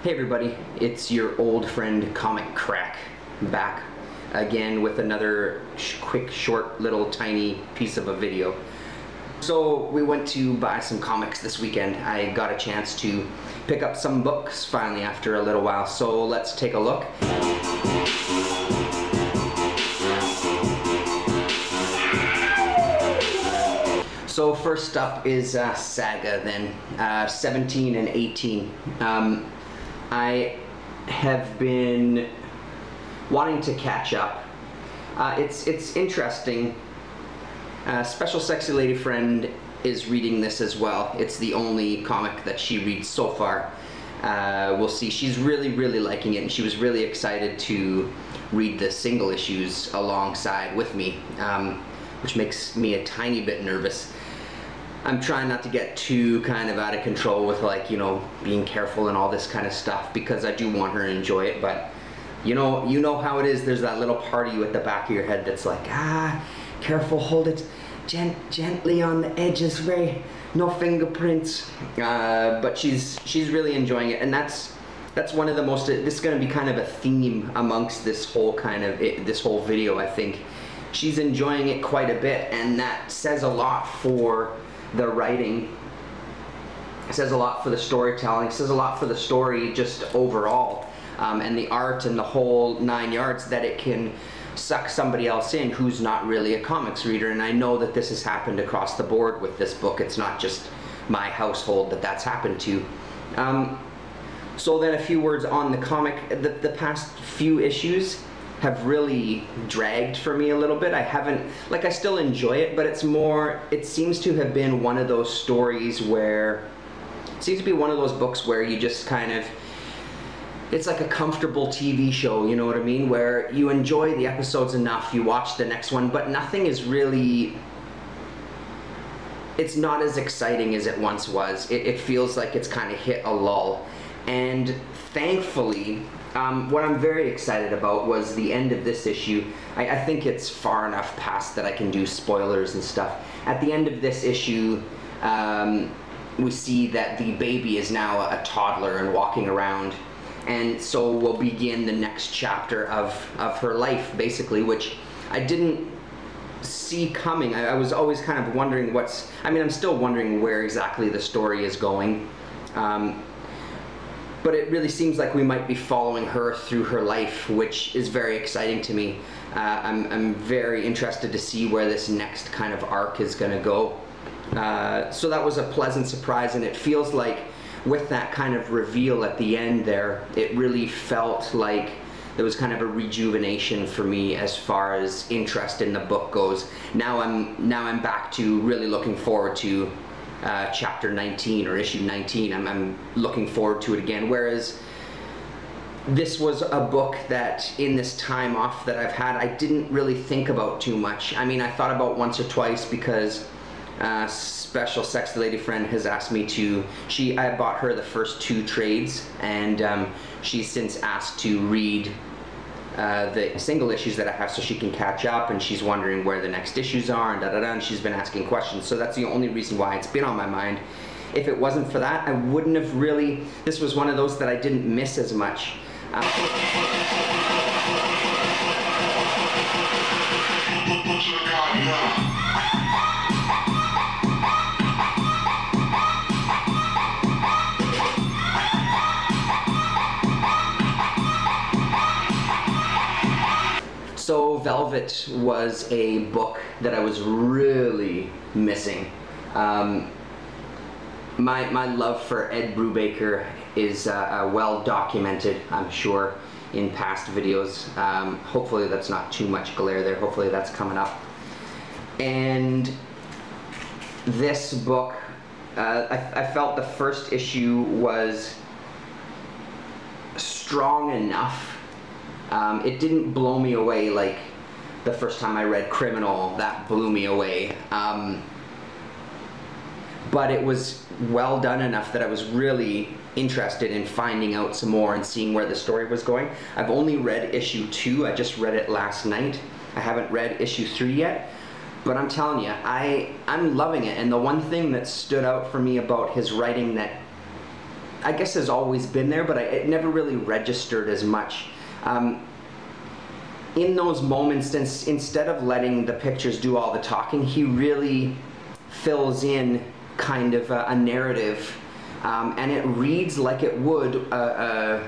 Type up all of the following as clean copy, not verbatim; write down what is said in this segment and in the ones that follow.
Hey everybody, it's your old friend Comic Crack back again with another quick, short, little tiny piece of a video. So we went to buy some comics this weekend. I got a chance to pick up some books finally after a little while, so let's take a look. So first up is Saga then, 17 and 18. I have been wanting to catch up. It's interesting. Special Sexy Lady Friend is reading this as well. It's the only comic that she reads so far. We'll see. She's really liking it, and she was really excited to read the single issues alongside with me, which makes me a tiny bit nervous. I'm trying not to get too kind of out of control with, like, you know, being careful and all this kind of stuff, because I do want her to enjoy it. But you know how it is. There's that little part of you at the back of your head that's like, careful, hold it gently on the edges, no fingerprints. But she's really enjoying it, and that's one of the most. This is going to be kind of a theme amongst this whole this whole video. I think she's enjoying it quite a bit, and that says a lot for the writing. It says a lot for the storytelling. It says a lot for the story just overall, and the art and the whole 9 yards, that it can suck somebody else in who's not really a comics reader. And I know that this has happened across the board with this book. It's not just my household that's happened to. So then a few words on the comic. The past few issues have really dragged for me a little bit. I still enjoy it, but it seems to have been one of those stories where, it seems to be one of those books where you just kind of, it's like a comfortable TV show, you know what I mean? Where you enjoy the episodes enough, you watch the next one, but nothing is really, it's not as exciting as it once was. It feels like it's kind of hit a lull. And thankfully, what I'm very excited about was the end of this issue. I think it's far enough past that I can do spoilers and stuff. At the end of this issue, we see that the baby is now a toddler and walking around. And so we'll begin the next chapter of her life, basically, which I didn't see coming. I was always kind of wondering I'm still wondering where exactly the story is going. But it really seems like we might be following her through her life, which is very exciting to me. I'm very interested to see where this next kind of arc is going to go. So that was a pleasant surprise, and it feels like with that kind of reveal at the end there, it really felt like there was kind of a rejuvenation for me as far as interest in the book goes. Now I'm back to really looking forward to chapter 19 or issue 19. I'm looking forward to it again, whereas this was a book that in this time off that I've had, I didn't really think about too much. I mean, I thought about once or twice, because Special Sexy Lady Friend has asked me to, I bought her the first 2 trades, and she's since asked to read the single issues that I have so she can catch up, and she's wondering where the next issues are, and and she's been asking questions. So that's the only reason why it's been on my mind. If it wasn't for that, I wouldn't have really, this was one of those that I didn't miss as much. So Velvet was a book that I was really missing. My love for Ed Brubaker is well documented, I'm sure, in past videos. Hopefully that's not too much glare there. Hopefully that's coming up. And this book, I felt the first issue was strong enough. It didn't blow me away like the first time I read Criminal. That blew me away. But it was well done enough that I was really interested in finding out some more and seeing where the story was going. I've only read issue 2. I just read it last night. I haven't read issue 3 yet. But I'm telling you, I'm loving it. And the one thing that stood out for me about his writing that I guess has always been there, but it never really registered as much. In those moments, instead of letting the pictures do all the talking, he really fills in kind of a narrative, and it reads like it would a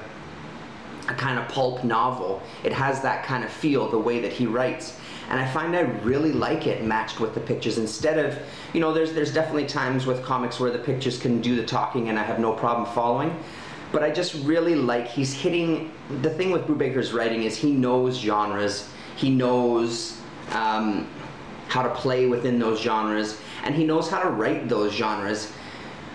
kind of pulp novel. It has that kind of feel, the way that he writes. And I find I really like it matched with the pictures. Instead of, you know, there's definitely times with comics where the pictures can do the talking and I have no problem following. But I just really like, he's hitting, the thing with Brubaker's writing is he knows genres, he knows how to play within those genres, and he knows how to write those genres.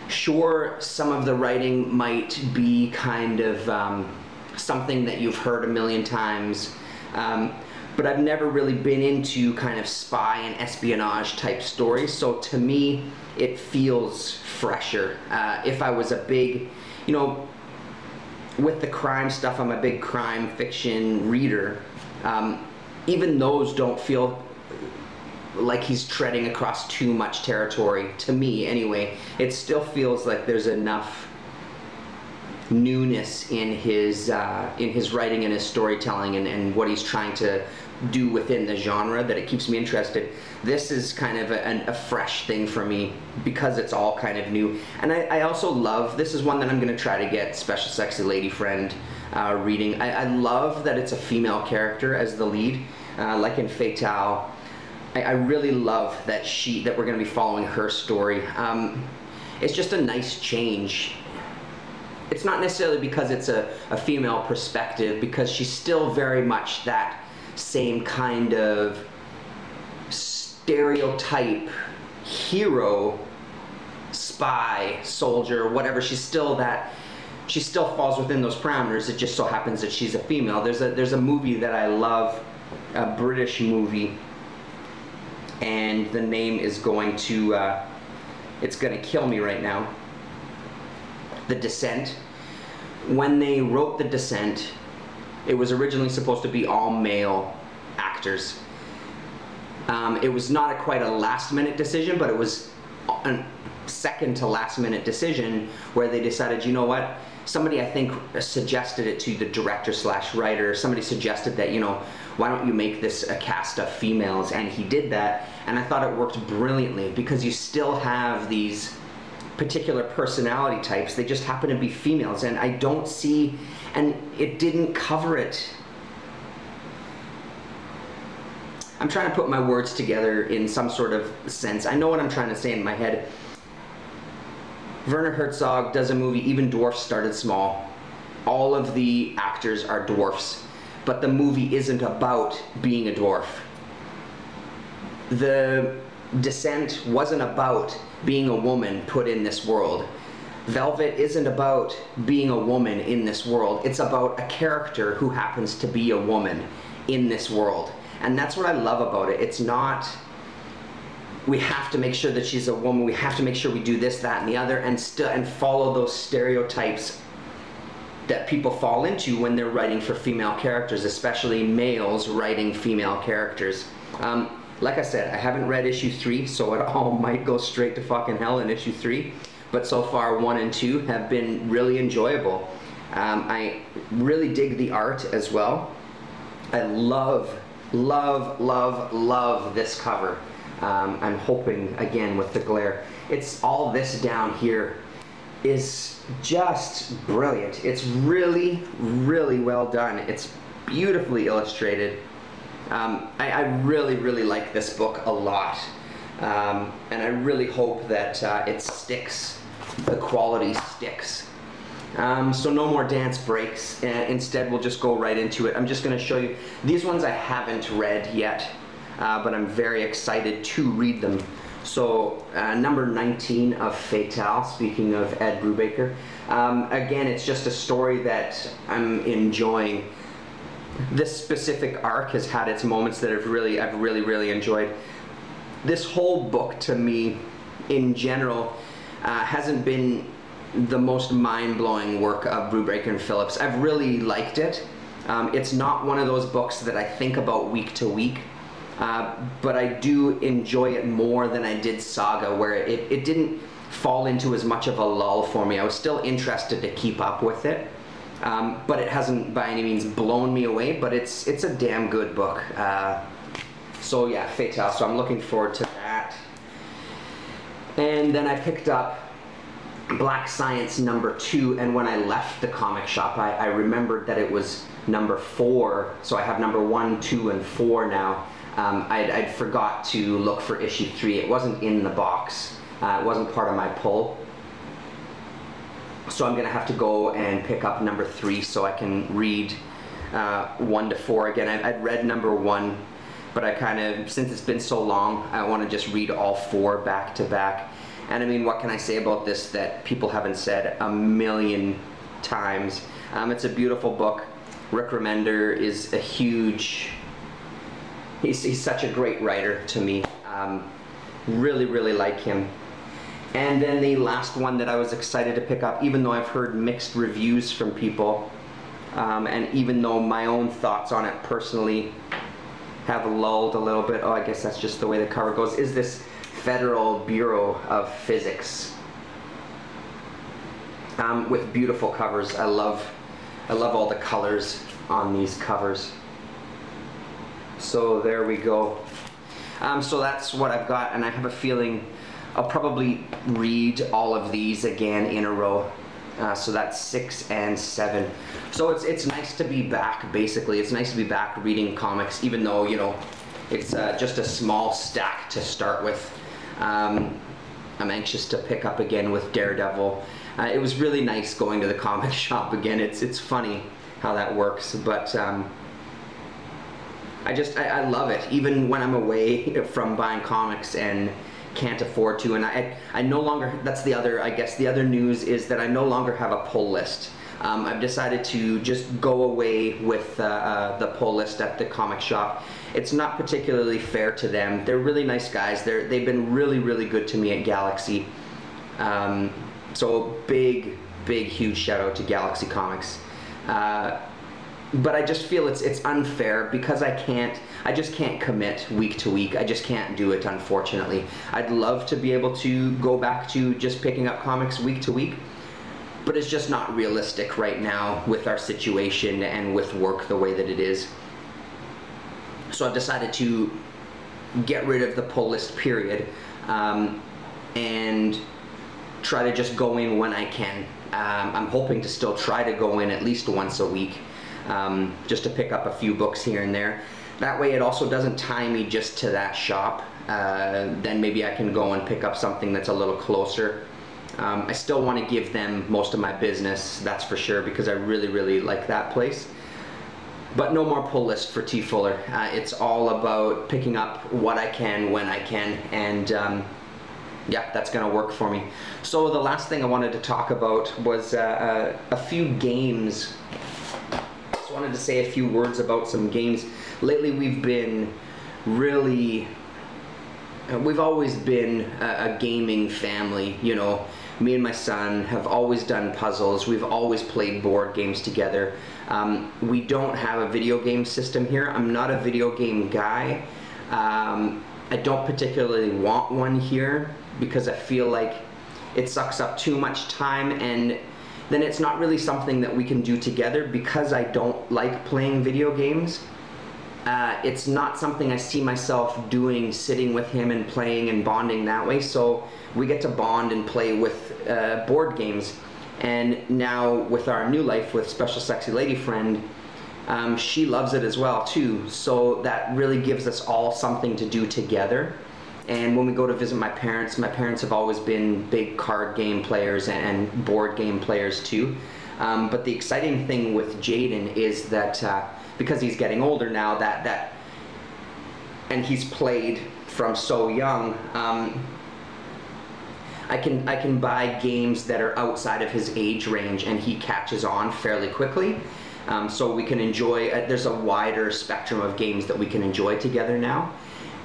Sure, some of the writing might be kind of something that you've heard a million times, but I've never really been into kind of spy and espionage type stories, so to me it feels fresher. If I was a big, you know, with the crime stuff, I'm a big crime fiction reader, even those don't feel like he's treading across too much territory, to me anyway. It still feels like there's enough newness in his writing and his storytelling and what he's trying to do within the genre that it keeps me interested. This is kind of a fresh thing for me because it's all kind of new. And I also love, this is one that I'm going to try to get Special Sexy Lady Friend reading. I love that it's a female character as the lead, like in Fatale. I really love that we're going to be following her story. It's just a nice change. It's not necessarily because it's a female perspective, because she's still very much that same kind of stereotype hero, spy, soldier, whatever. She still falls within those parameters. It just so happens that she's a female. There's a movie that I love, a British movie, and the name is going to it's gonna kill me right now. The Descent. When they wrote The Descent, it was originally supposed to be all male actors. It was not quite a last-minute decision, but it was a second to last-minute decision where they decided, you know what, somebody I think suggested it to the director slash writer, somebody suggested that, you know, why don't you make this a cast of females, and he did that, and I thought it worked brilliantly because you still have these particular personality types, they just happen to be females, and I don't see, and it didn't cover it. I'm trying to put my words together in some sort of sense. I know what I'm trying to say in my head. Werner Herzog does a movie, Even Dwarfs Started Small. All of the actors are dwarfs, but the movie isn't about being a dwarf. The Descent wasn't about being a woman put in this world. Velvet isn't about being a woman in this world. It's about a character who happens to be a woman in this world. And that's what I love about it. It's not, we have to make sure that she's a woman, we have to make sure we do this, that, and the other, and follow those stereotypes that people fall into when they're writing for female characters, especially males writing female characters. Like I said, I haven't read issue 3, so it all might go straight to fucking hell in issue 3. But so far, 1 and 2 have been really enjoyable. I really dig the art as well. I love, love, love, love this cover. I'm hoping, again, with the glare. It's all this down here is just brilliant. It's really, really well done. It's beautifully illustrated. I really, really like this book a lot, and I really hope that it sticks, the quality sticks. So no more dance breaks, instead we'll just go right into it. I'm just going to show you, these ones I haven't read yet, but I'm very excited to read them. So number 19 of Fatale, speaking of Ed Brubaker. Again, it's just a story that I'm enjoying. This specific arc has had its moments that I've really enjoyed. This whole book, to me, in general, hasn't been the most mind-blowing work of Brubaker and Phillips. I've really liked it. It's not one of those books that I think about week to week, but I do enjoy it more than I did Saga, where it didn't fall into as much of a lull for me. I was still interested to keep up with it, but it hasn't by any means blown me away, but it's a damn good book. So yeah, Fatale, so I'm looking forward to that. And then I picked up Black Science #2, and when I left the comic shop, I remembered that it was #4, so I have #1, 2, and 4 now. I'd forgot to look for issue 3. It wasn't in the box. It wasn't part of my pull. So I'm gonna have to go and pick up #3 so I can read 1 to 4 again. I'd read #1, but I kind of, since it's been so long, I want to just read all 4 back to back. And I mean, what can I say about this that people haven't said a million times? It's a beautiful book. Rick Remender is a huge, he's such a great writer to me. Really, really like him. And then the last one that I was excited to pick up, even though I've heard mixed reviews from people, and even though my own thoughts on it personally have lulled a little bit, oh, I guess that's just the way the cover goes, is this Federal Bureau of Physics, with beautiful covers. I love all the colors on these covers. So there we go. So that's what I've got, and I have a feeling I'll probably read all of these again in a row. So that's 6 and 7. So it's nice to be back, basically. It's nice to be back reading comics, even though, you know, it's just a small stack to start with. I'm anxious to pick up again with Daredevil. It was really nice going to the comic shop again. It's funny how that works, but I love it, even when I'm away from buying comics and can't afford to. And I no longer, that's the other, I guess the other news is that I no longer have a pull list. I've decided to just go away with the pull list at the comic shop. It's not particularly fair to them. They're really nice guys. They've been really, really good to me at Galaxy. So big, huge shout out to Galaxy Comics. But I just feel it's unfair because I just can't commit week to week. I just can't do it, unfortunately. I'd love to be able to go back to just picking up comics week to week, but it's just not realistic right now with our situation and with work the way that it is. So I've decided to get rid of the pull list, period, and try to just go in when I can. I'm hoping to still try to go in at least once a week, just to pick up a few books here and there. That way it also doesn't tie me just to that shop. Then maybe I can go and pick up something that's a little closer. I still want to give them most of my business, that's for sure, because I really, really like that place. But no more pull list for T. Fuller. It's all about picking up what I can when I can, and yeah, that's gonna work for me. So the last thing I wanted to talk about was a few games. Just wanted to say a few words about some games. Lately we've been really, we've always been a gaming family, you know. Me and my son have always done puzzles. We've always played board games together. We don't have a video game system here. I'm not a video game guy. I don't particularly want one here because I feel like it sucks up too much time, and then it's not really something that we can do together because I don't like playing video games. It's not something I see myself doing, sitting with him and playing and bonding that way. So we get to bond and play with board games. And now with our new life with Special Sexy Lady Friend, she loves it as well too. So that really gives us all something to do together. And when we go to visit my parents have always been big card game players and board game players too. But the exciting thing with Jaden is that because he's getting older now, and he's played from so young, I can buy games that are outside of his age range, and he catches on fairly quickly. So we can enjoy, there's a wider spectrum of games that we can enjoy together now.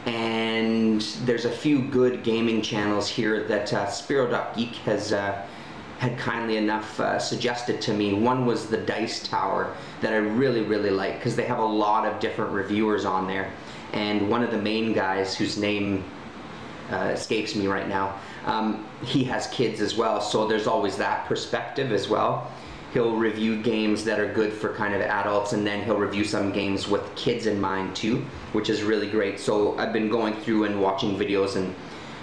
And there's a few good gaming channels here that Spiro.geek has had kindly enough suggested to me. One was the Dice Tower that I really, really like because they have a lot of different reviewers on there. And one of the main guys, whose name escapes me right now, he has kids as well, so there's always that perspective as well. He'll review games that are good for kind of adults, and then he'll review some games with kids in mind too, which is really great. So I've been going through and watching videos and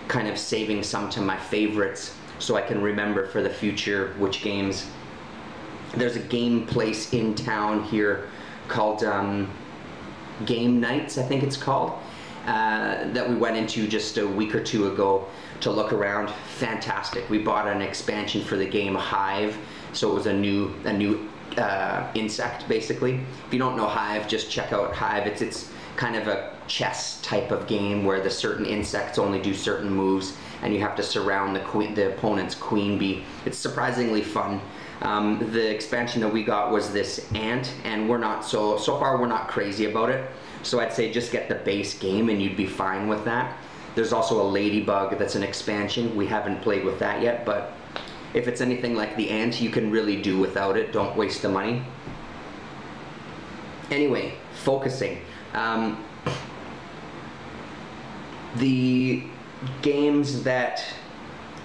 kind of saving some to my favorites so I can remember for the future which games. There's a game place in town here called Game Nights, I think it's called, that we went into just a week or two ago to look around. Fantastic. We bought an expansion for the game Hive, so it was a new insect basically. If you don't know Hive, just check out Hive. It's kind of a chess type of game where the certain insects only do certain moves, and you have to surround the opponent's queen bee. It's surprisingly fun. The expansion that we got was this ant, and we're not so far we're not crazy about it. So I'd say just get the base game and you'd be fine with that. There's also a ladybug that's an expansion. We haven't played with that yet, but if it's anything like the ant, you can really do without it. Don't waste the money. Anyway, focusing. The games that,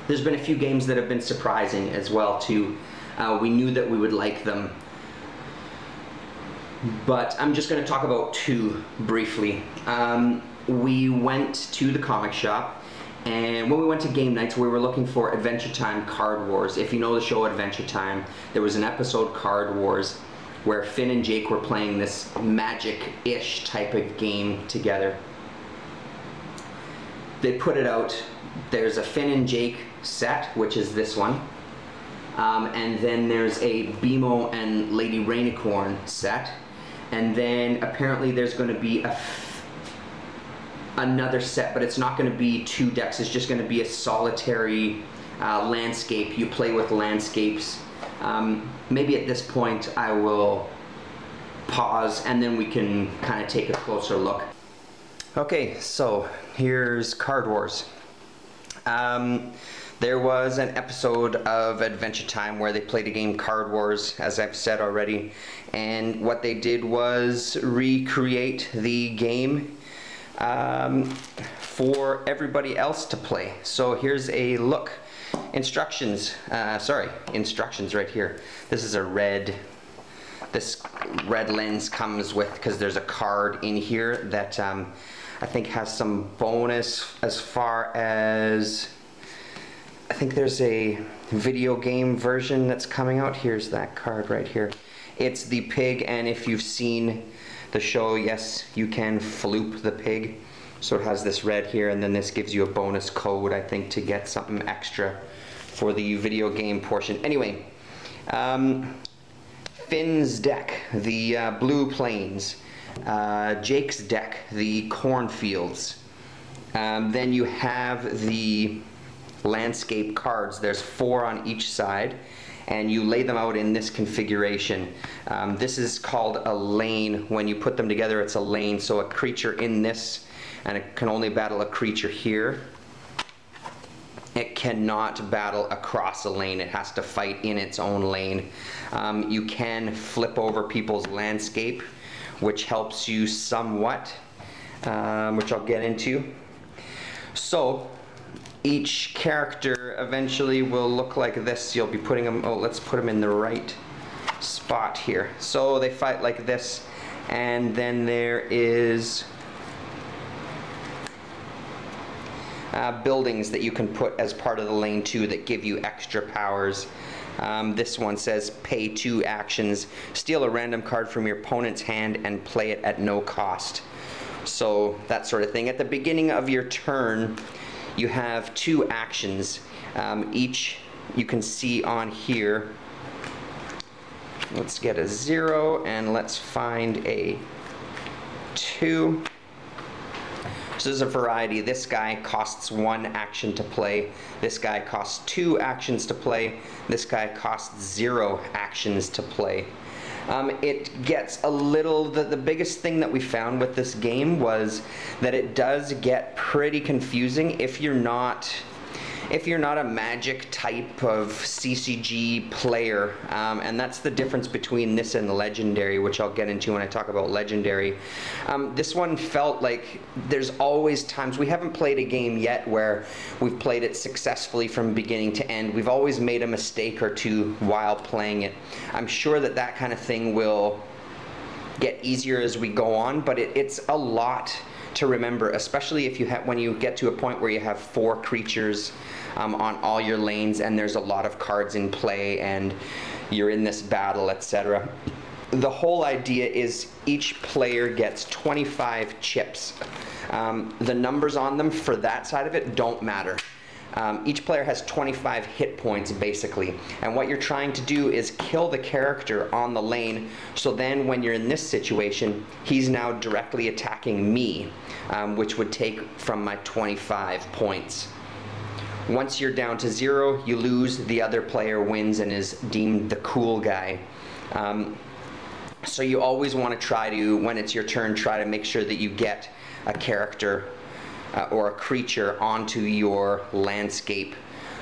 there's been a few games that have been surprising as well too. We knew that we would like them, but I'm just going to talk about two briefly. We went to the comic shop, and when we went to Game Nights, we were looking for Adventure Time Card Wars. If you know the show Adventure Time, there was an episode, Card Wars, where Finn and Jake were playing this magic-ish type of game together. They put it out. There's a Finn and Jake set, which is this one. And then there's a BMO and Lady Rainicorn set. And then apparently there's going to be another set, but it's not going to be 2 decks. It's just going to be a solitary landscape. You play with landscapes. Maybe at this point I will pause and then we can kind of take a closer look. Okay, so here's Card Wars. There was an episode of Adventure Time where they played a game, Card Wars, as I've said already, and what they did was recreate the game for everybody else to play. So here's a look. Instructions right here. This is a red, this red lens comes with, because there's a card in here that I think has some bonus as far as, I think there's a video game version that's coming out. Here's that card right here. It's the pig, and if you've seen the show, yes, you can floop the pig. So it has this red here, and then this gives you a bonus code, I think, to get something extra for the video game portion. Anyway, Finn's deck, the Blue Plains. Jake's deck, the cornfields. Then you have the landscape cards. There's 4 on each side, and you lay them out in this configuration. This is called a lane. When you put them together, it's a lane. So a creature in this, and it can only battle a creature here. It cannot battle across a lane. It has to fight in its own lane. You can flip over people's landscape, which helps you somewhat, which I'll get into. So each character eventually will look like this. You'll be putting them, oh, let's put them in the right spot here. So they fight like this, and then there is buildings that you can put as part of the lane too that give you extra powers. This one says pay 2 actions, steal a random card from your opponent's hand and play it at no cost. So that sort of thing. At the beginning of your turn, you have 2 actions. Each you can see on here. Let's get a 0 and let's find a 2. So there's a variety. This guy costs 1 action to play. This guy costs 2 actions to play. This guy costs 0 actions to play. It gets a little, the biggest thing that we found with this game was that it does get pretty confusing if you're not if you're not a Magic type of CCG player, and that's the difference between this and Legendary, which I'll get into when I talk about Legendary. This one felt like there's always times, we haven't played a game yet where we've played it successfully from beginning to end. We've always made a mistake or two while playing it. I'm sure that that kind of thing will get easier as we go on, but it's a lot to remember, especially if you have, when you get to a point where you have 4 creatures on all your lanes and there's a lot of cards in play and you're in this battle, etc. The whole idea is each player gets 25 chips. The numbers on them for that side of it don't matter. Each player has 25 hit points basically, and what you're trying to do is kill the character on the lane, so then when you're in this situation, he's now directly attacking me, which would take from my 25 points. Once you're down to 0, you lose, the other player wins and is deemed the cool guy. So you always want to try to, when it's your turn, try to make sure that you get a character or a creature onto your landscape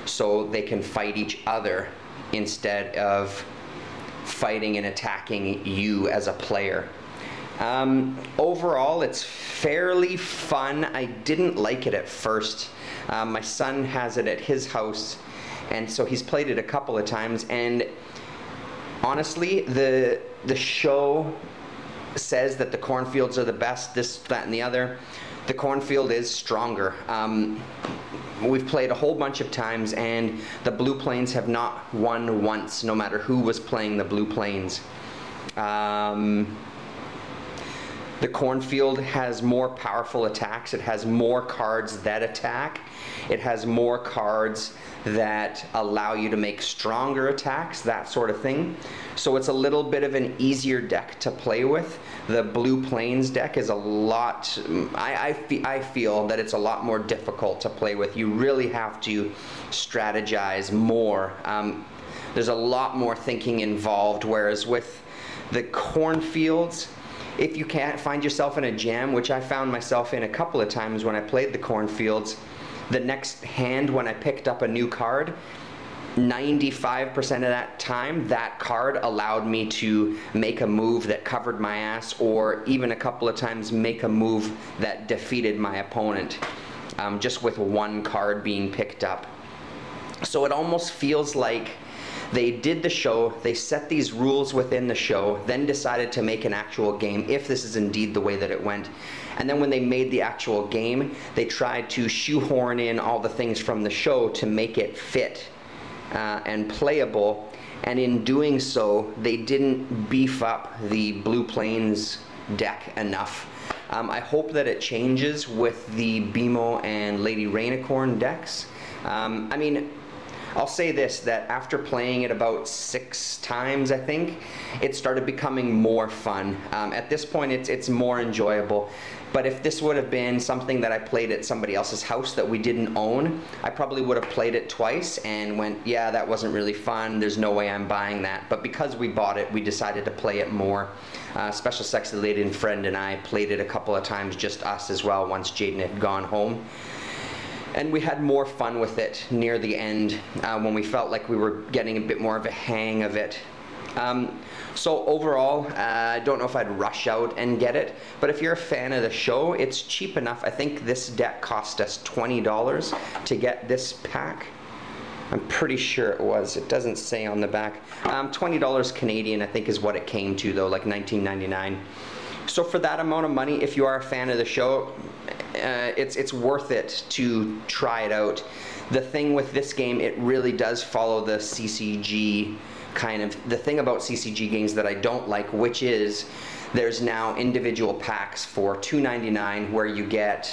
so they can fight each other instead of fighting and attacking you as a player. Overall, it's fairly fun. I didn't like it at first. My son has it at his house, and so he's played it a couple of times, and honestly, the show says that the cornfields are the best, this, that, and the other. The cornfield is stronger. We've played a whole bunch of times and the Blue Plains have not won once, no matter who was playing the Blue Plains. The cornfield has more powerful attacks. It has more cards that attack. It has more cards that allow you to make stronger attacks, that sort of thing. So it's a little bit of an easier deck to play with. The Blue Plains deck is a lot, I feel that it's a lot more difficult to play with. You really have to strategize more. There's a lot more thinking involved, whereas with the cornfields, if you can't find yourself in a jam, which I found myself in a couple of times when I played the cornfields, the next hand when I picked up a new card, 95% of that time, that card allowed me to make a move that covered my ass, or even a couple of times make a move that defeated my opponent, just with one card being picked up. So it almost feels like they did the show, they set these rules within the show, then decided to make an actual game, if this is indeed the way that it went. And then when they made the actual game, they tried to shoehorn in all the things from the show to make it fit and playable. And in doing so, they didn't beef up the Blue Plains deck enough. I hope that it changes with the BMO and Lady Rainicorn decks. I mean, I'll say this, that after playing it about 6 times, I think, it started becoming more fun. At this point, it's more enjoyable. But if this would have been something that I played at somebody else's house that we didn't own, I probably would have played it twice and went, yeah, that wasn't really fun, there's no way I'm buying that. But because we bought it, we decided to play it more. Special Sexy Lady and Friend and I played it a couple of times, just us as well, once Jaden had gone home. And we had more fun with it near the end when we felt like we were getting a bit more of a hang of it. So overall, I don't know if I'd rush out and get it, but if you're a fan of the show, it's cheap enough. I think this deck cost us $20 to get this pack. I'm pretty sure it was. It doesn't say on the back. $20 Canadian, I think, is what it came to, though, like $19.99. So for that amount of money, if you are a fan of the show, it's worth it to try it out. The thing with this game, it really does follow the CCG kind of, the thing about CCG games that I don't like, which is there's now individual packs for $2.99 where you get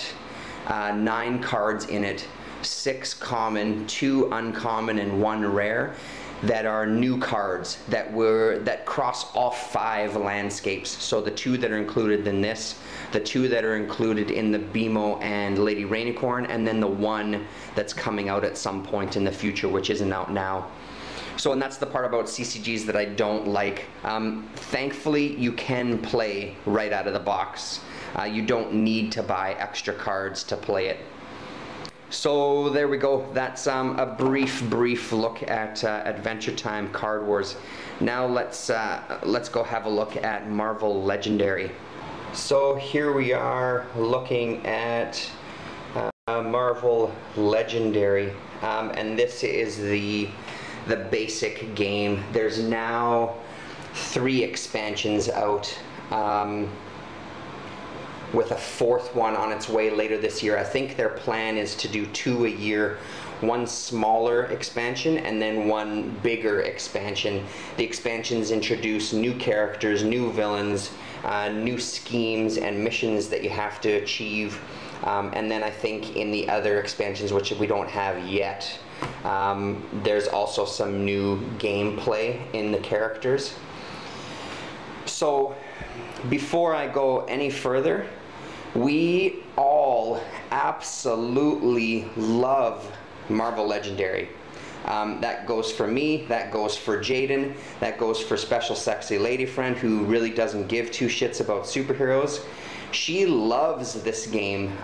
9 cards in it, 6 common, 2 uncommon, and 1 rare, that are new cards that cross all 5 landscapes. So the 2 that are included in this, the 2 that are included in the BMO and Lady Rainicorn, and then the 1 that's coming out at some point in the future, which isn't out now. So, and that's the part about CCGs that I don't like. Thankfully, you can play right out of the box. You don't need to buy extra cards to play it. So there we go. That's a brief look at Adventure Time Card Wars. Now let's go have a look at Marvel Legendary. So here we are looking at Marvel Legendary, and this is the basic game. There's now 3 expansions out, with a 4th one on its way later this year. I think their plan is to do 2 a year, 1 smaller expansion and then 1 bigger expansion. The expansions introduce new characters, new villains, new schemes and missions that you have to achieve. And then I think in the other expansions, which we don't have yet, there's also some new gameplay in the characters. So before I go any further, we all absolutely love Marvel Legendary. That goes for me, that goes for Jaden, that goes for Special Sexy Lady Friend, who really doesn't give 2 shits about superheroes. She loves this game.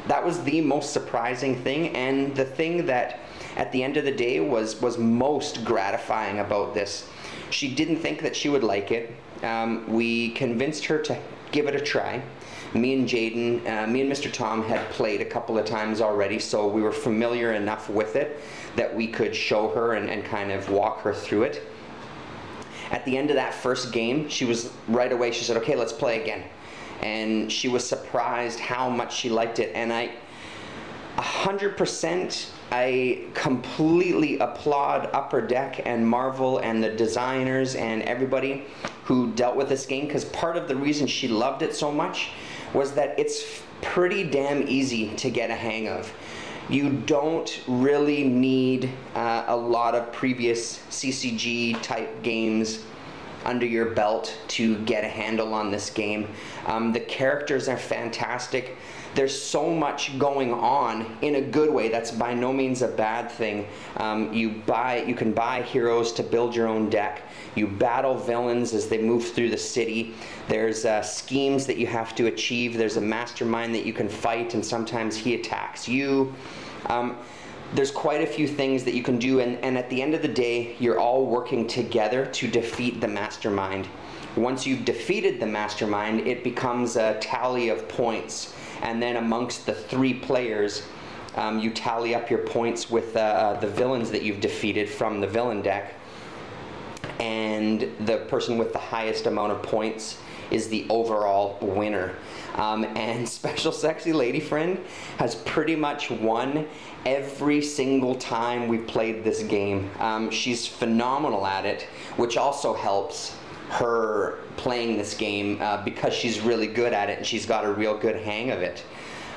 That was the most surprising thing, and the thing that at the end of the day was most gratifying about this. She didn't think that she would like it. We convinced her to give it a try. Me and Jaden, me and Mr. Tom had played a couple of times already, so we were familiar enough with it that we could show her and kind of walk her through it. At the end of that first game, she was right away, she said, okay, let's play again. And she was surprised how much she liked it, and 100%, I completely applaud Upper Deck and Marvel and the designers and everybody who dealt with this game, because part of the reason she loved it so much was that it's pretty damn easy to get a hang of. You don't really need a lot of previous CCG type games under your belt to get a handle on this game. The characters are fantastic. There's so much going on in a good way. That's by no means a bad thing. You can buy heroes to build your own deck. You battle villains as they move through the city. There's schemes that you have to achieve. There's a mastermind that you can fight, and sometimes he attacks you. There's quite a few things that you can do, and at the end of the day, you're all working together to defeat the mastermind. Once you've defeated the mastermind, it becomes a tally of points, and then amongst the 3 players, you tally up your points with the villains that you've defeated from the villain deck, and the person with the highest amount of points is the overall winner. And Special Sexy Lady Friend has pretty much won every single time we played this game. She's phenomenal at it, which also helps her playing this game because she's really good at it and she's got a real good hang of it.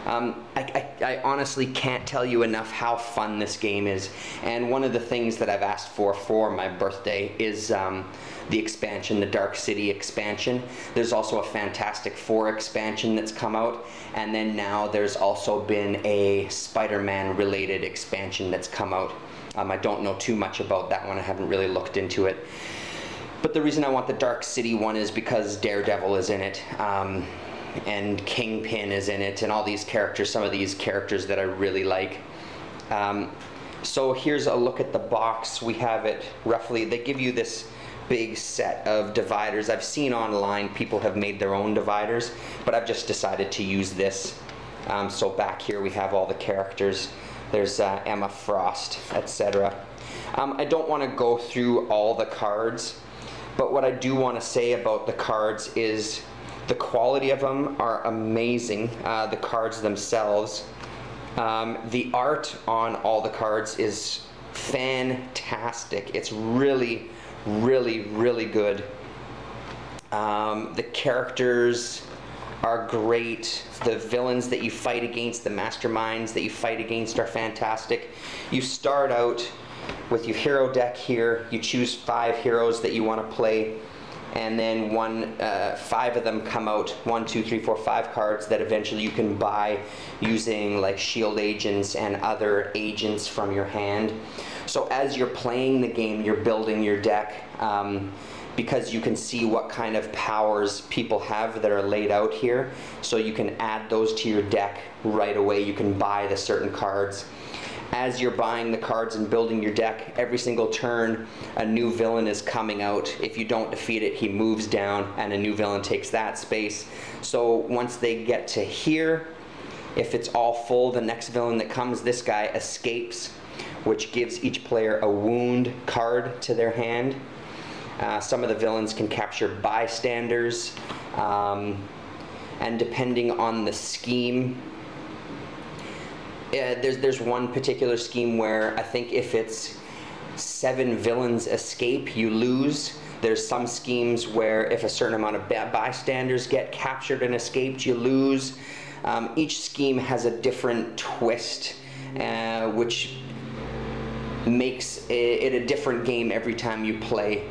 I honestly can't tell you enough how fun this game is, and one of the things that I've asked for my birthday is the expansion, the Dark City expansion. There's also a Fantastic Four expansion that's come out, and then now there's also been a Spider-Man related expansion that's come out. I don't know too much about that one, I haven't really looked into it. But the reason I want the Dark City one is because Daredevil is in it. And Kingpin is in it, and all these characters, some of these characters that I really like. So here's a look at the box. We have it roughly, they give you this big set of dividers. I've seen online people have made their own dividers, but I've just decided to use this. So back here we have all the characters. There's Emma Frost, etc. I don't want to go through all the cards, but what I do want to say about the cards is the quality of them are amazing, the cards themselves. The art on all the cards is fantastic. It's really, really, really good. The characters are great. The villains that you fight against, the masterminds that you fight against are fantastic. You start out with your hero deck here. You choose 5 heroes that you want to play. and then 5 of them come out, 1, 2, 3, 4, 5 cards that eventually you can buy using like shield agents and other agents from your hand. So as you're playing the game, you're building your deck, because you can see what kind of powers people have that are laid out here. So you can add those to your deck right away. You can buy the certain cards. As you're buying the cards and building your deck, every single turn a new villain is coming out. If you don't defeat it, he moves down and a new villain takes that space. So once they get to here, if it's all full, the next villain that comes, this guy escapes, which gives each player a wound card to their hand. Some of the villains can capture bystanders, and depending on the scheme, there's one particular scheme where I think if it's 7 villains escape, you lose. There's some schemes where if a certain amount of bystanders get captured and escaped, you lose. Each scheme has a different twist, which makes it a different game every time you play.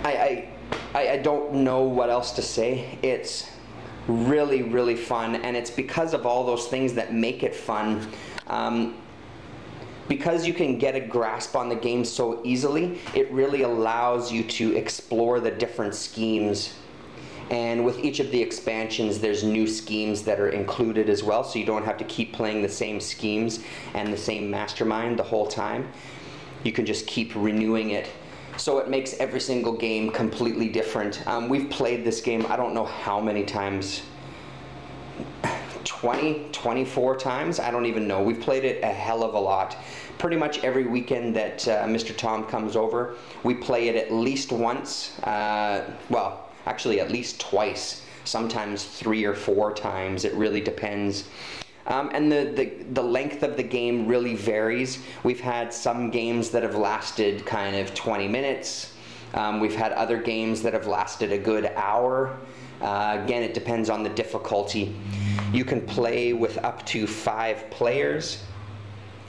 I don't know what else to say. It's really, really fun, and it's because of all those things that make it fun. Because you can get a grasp on the game so easily, it really allows you to explore the different schemes. And with each of the expansions, there's new schemes that are included as well, so you don't have to keep playing the same schemes and the same mastermind the whole time. You can just keep renewing it. So it makes every single game completely different. We've played this game, I don't know how many times, 20, 24 times? I don't even know. We've played it a hell of a lot. Pretty much every weekend that Mr. Tom comes over, we play it at least once. Well, actually at least twice. Sometimes 3 or 4 times. It really depends. And the length of the game really varies. We've had some games that have lasted kind of 20 minutes. We've had other games that have lasted a good hour. Again, it depends on the difficulty. You can play with up to 5 players,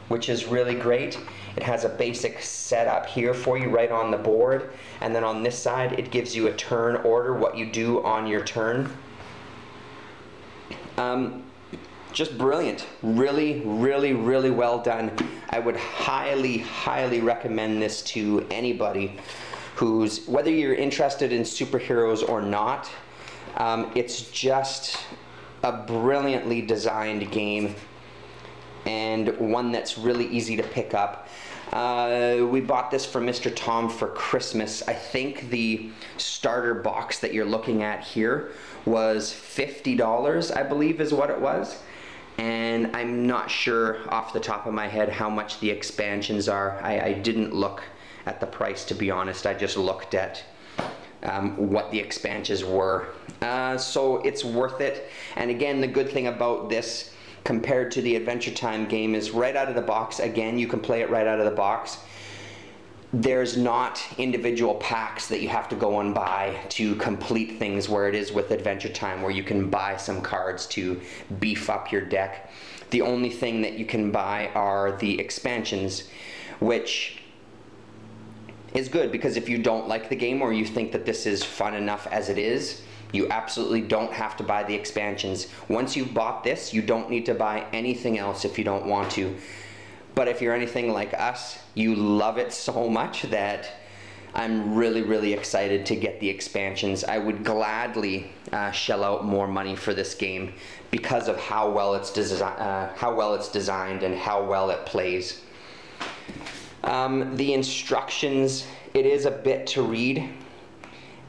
which is really great. It has a basic setup here for you right on the board. And then on this side, it gives you a turn order, what you do on your turn. Just brilliant. Really, really, really well done. I would highly, highly recommend this to anybody who's, whether you're interested in superheroes or not, it's just a brilliantly designed game and one that's really easy to pick up. We bought this for Mr. Tom for Christmas. I think the starter box that you're looking at here was $50, I believe is what it was. And I'm not sure off the top of my head how much the expansions are. I didn't look at the price, to be honest. I just looked at what the expansions were. So it's worth it. And again, the good thing about this compared to the Adventure Time game is right out of the box, again, you can play it right out of the box. There's not individual packs that you have to go and buy to complete things where it is with Adventure Time, where you can buy some cards to beef up your deck. The only thing that you can buy are the expansions, which is good because if you don't like the game or you think that this is fun enough as it is, you absolutely don't have to buy the expansions. Once you've bought this, you don't need to buy anything else if you don't want to. But if you're anything like us, you love it so much that I'm really, really excited to get the expansions. I would gladly shell out more money for this game because of how well it's designed and how well it plays. The instructions, it is a bit to read,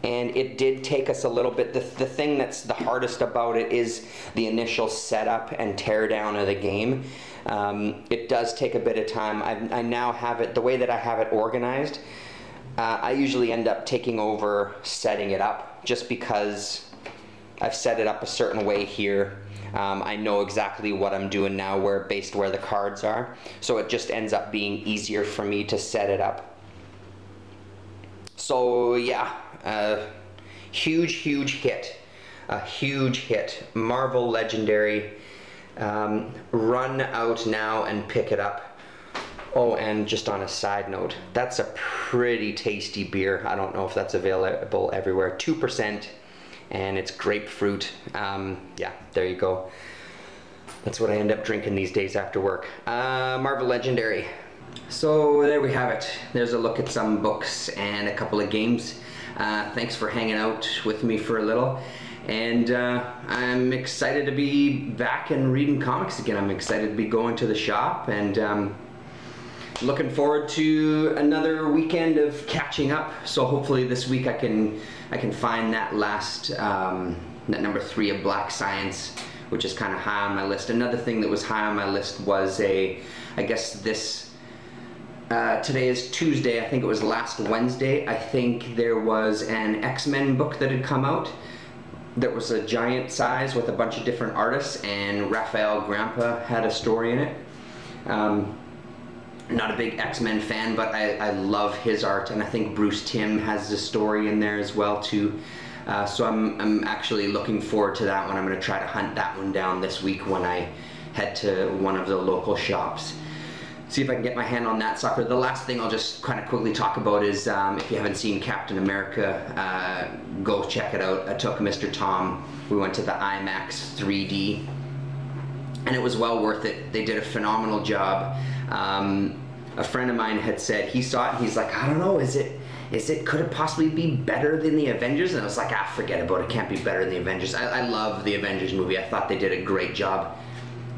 and it did take us a little bit. The thing that's the hardest about it is the initial setup and teardown of the game. It does take a bit of time. I now have it, the way that I have it organized, I usually end up taking over setting it up just because I've set it up a certain way here. I know exactly what I'm doing now based where the cards are, so it just ends up being easier for me to set it up. So yeah, huge, huge hit. A huge hit. Marvel Legendary. Run out now and pick it up Oh, and just on a side note, that's a pretty tasty beer. I don't know if that's available everywhere. 2%, and it's grapefruit. Yeah, there you go. That's what I end up drinking these days after work. Marvel Legendary. So there we have it. There's a look at some books and a couple of games. Thanks for hanging out with me for a little. And I'm excited to be back and reading comics again. I'm excited to be going to the shop, and looking forward to another weekend of catching up. So hopefully this week I can find that last that number 3 of Black Science, which is kind of high on my list. Another thing that was high on my list was I guess this. Today is Tuesday. I think it was last Wednesday. I think there was an X-Men book that had come out that was a giant size with a bunch of different artists, and Raphael Grandpa had a story in it. Not a big X-Men fan, but I love his art, and I think Bruce Timm has a story in there as well too. So I'm actually looking forward to that one. I'm going to try to hunt that one down this week when I head to one of the local shops. See if I can get my hand on that sucker. The last thing I'll just kind of quickly talk about is if you haven't seen Captain America, go check it out. I took Mr. Tom. We went to the IMAX 3D, and it was well worth it. They did a phenomenal job. A friend of mine had said he saw it and he's like, I don't know, could it possibly be better than the Avengers? And I was like, forget about it. It can't be better than the Avengers. I love the Avengers movie. I thought they did a great job.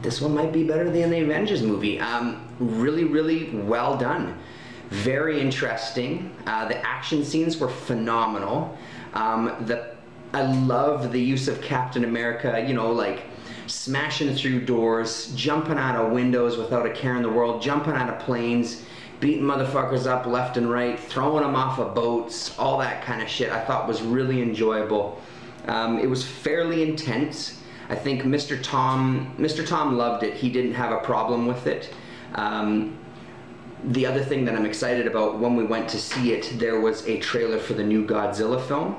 This one might be better than the Avengers movie. Really, really well done. Very interesting. The action scenes were phenomenal. I love the use of Captain America, you know, like smashing through doors, jumping out of windows without a care in the world, jumping out of planes, beating motherfuckers up left and right, throwing them off of boats, all that kind of shit. I thought was really enjoyable. It was fairly intense. I think Mr. Tom loved it. He didn't have a problem with it. The other thing that I'm excited about, when we went to see it, there was a trailer for the new Godzilla film.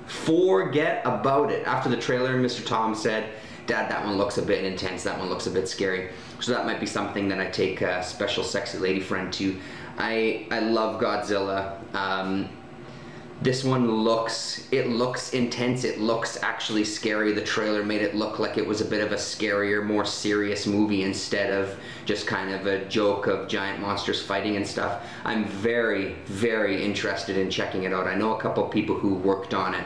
Forget about it. After the trailer, Mr. Tom said, Dad, that one looks a bit intense, that one looks a bit scary. So that might be something that I take a special sexy lady friend to. I love Godzilla. This one looks intense, it looks actually scary. The trailer made it look like it was a bit of a scarier, more serious movie instead of just kind of a joke of giant monsters fighting and stuff. I'm very, very interested in checking it out. I know a couple people who worked on it.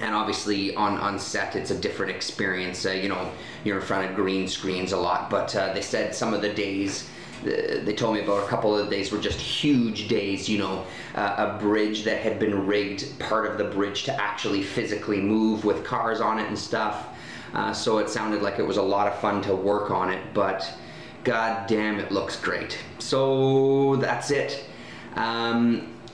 And obviously on set it's a different experience. You know, you're in front of green screens a lot, but they said some of the days, they told me about a couple of days were just huge days, you know, a bridge that had been rigged, part of the bridge to actually physically move with cars on it and stuff. So it sounded like it was a lot of fun to work on it, but god damn, it looks great. So that's it.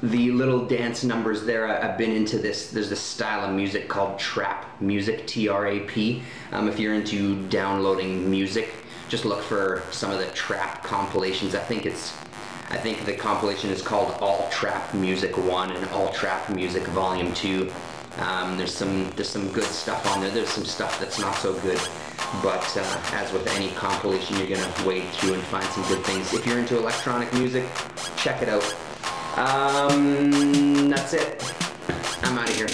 The little dance numbers there, I've been into this. There's this style of music called trap music, T-R-A-P. If you're into downloading music, just look for some of the trap compilations. I think the compilation is called All Trap Music 1 and All Trap Music Volume 2. There's some good stuff on there. There's some stuff that's not so good. But as with any compilation, you're gonna wade through and find some good things. If you're into electronic music, check it out. That's it. I'm out of here.